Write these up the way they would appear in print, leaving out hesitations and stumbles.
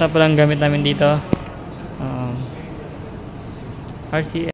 Ito pa lang gamit namin dito. RCF.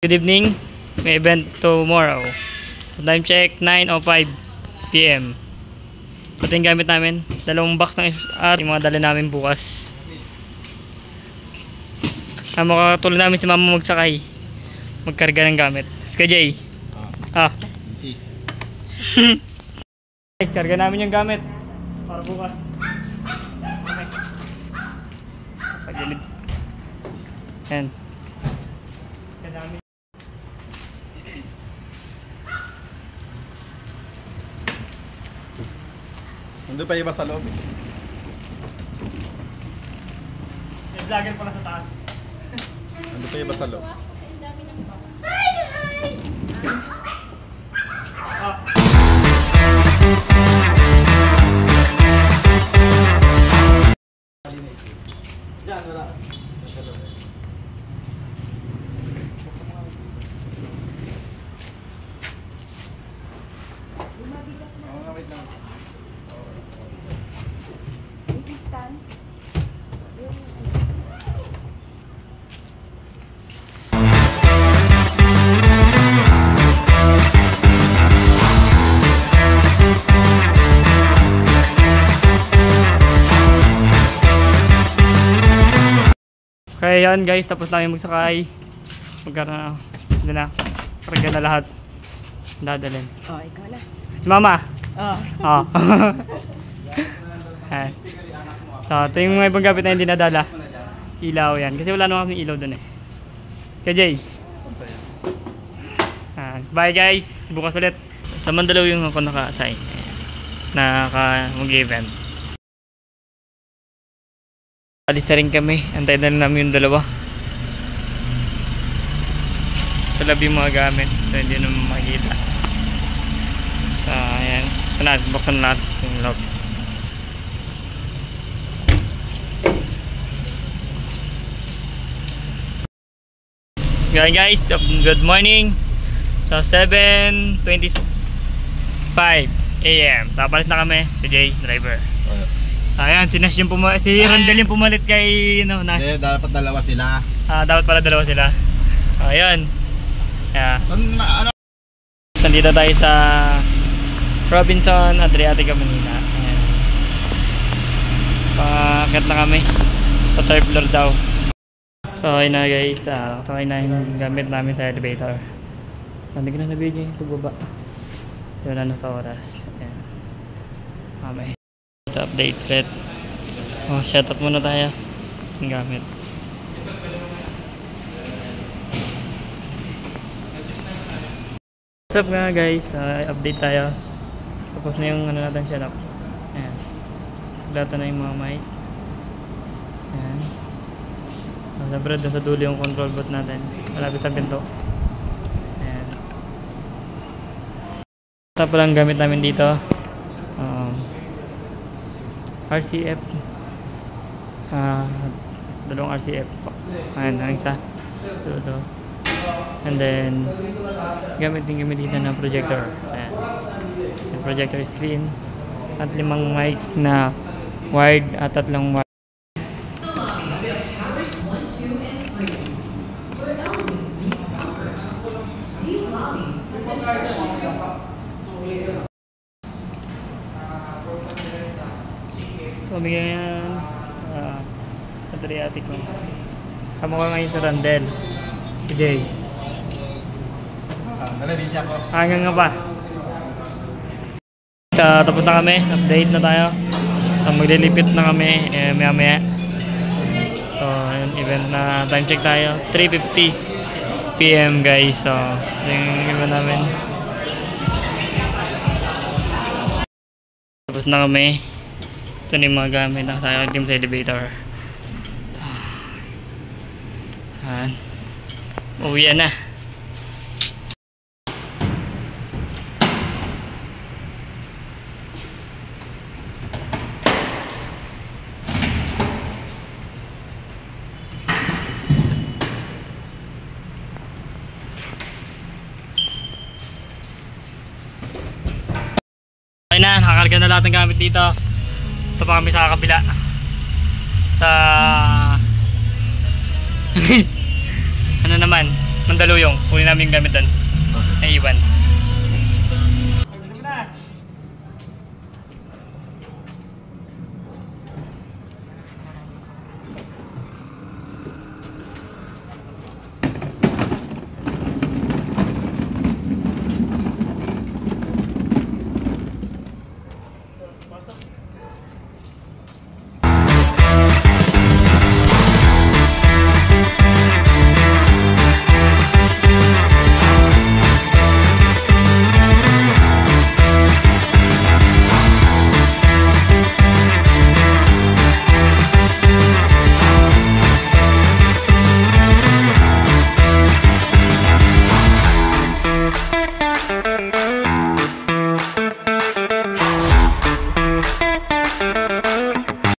Good evening. May event tomorrow. So, time check 9:05 PM. Ito yung gamit namin. Dalawang box ng at yung mga dala namin bukas. Makakatulong namin si mama magsakay. Magkarga ng gamit. Ska Jay. Guys, karga namin yung gamit para bukas. Pagilid. Yan. Kadami. Nandun pa iba sa loob. May vlogger pala sa taas. Nandun pa iba sa loob. Diyan, wala. Wait lang. Kaya yan guys, tapos namin magsakay. Magkaroon na. Karga na lahat. Dadalhin. Oh, ikaw na. Si mama. Oh. So, ito yung mga ibang gamit na hindi nadala. Ilaw yan. Kasi wala naman kaming ilaw dun eh. Kaya Jay. Bye guys. Bukas ulit. Sa Mandalaw yung ako naka-assign. Mag-event. Alis na rin kami. Antay na namin yung dalawa. Talabi yung mga gamit. So hindi naman makikita. So ayan. Ito na. Buksan na natin yung log. Guys, good morning. So 7:25 AM. Tapalis na kami. Si Jay, driver. Ayan, si Randel yung pumalit kay dapat dalawa sila. Dapat pala dalawa sila. Ayan. Yeah. Nandito tayo sa Robinson Adriatica, Manila. Ayan. Pakakit na kami sa third floor daw. So ayun na guys, sakay na yung gamit namin sa elevator. Hindi ko na nabigyan yung pagbaba. So wala na sa oras. Ayan. Mamay. Update ulit. Set up muna tayo yung gamit. What's up nga guys, update tayo. Tapos na yung natin set up. Ayan. Lata na yung mga mic. Ayan. Siyempre doon sa dulo yung control bot natin. Malapit sa pinto. Ayan. Ito pa lang gamit namin dito. RCF. Dalawang RCF. Ayan, ang isa. Dulo. And then gamit dito ng projector. Ayan. Yung projector screen at 5 mic na wired at 3 wired. Pamigay yan. Adriatic ko. Kamo ko ngayon sa Randel. Si Jay. Nalabisi ako. Hanggang nga pa. Tapos na kami. Update na tayo. Maglilipit na kami maya maya. So, yun, event na time check tayo. 3:50 PM guys. So, yung event namin. Tapos na kami. Ito na yung mga gamit na tayo team sa elevator. Uwi na. Okay na, nakakarga na lahat ng gamit dito. Ito pa kami sa kabila. Sa ano naman, Mandaluyong. Kunin namin yung gamit doon. Naiwan.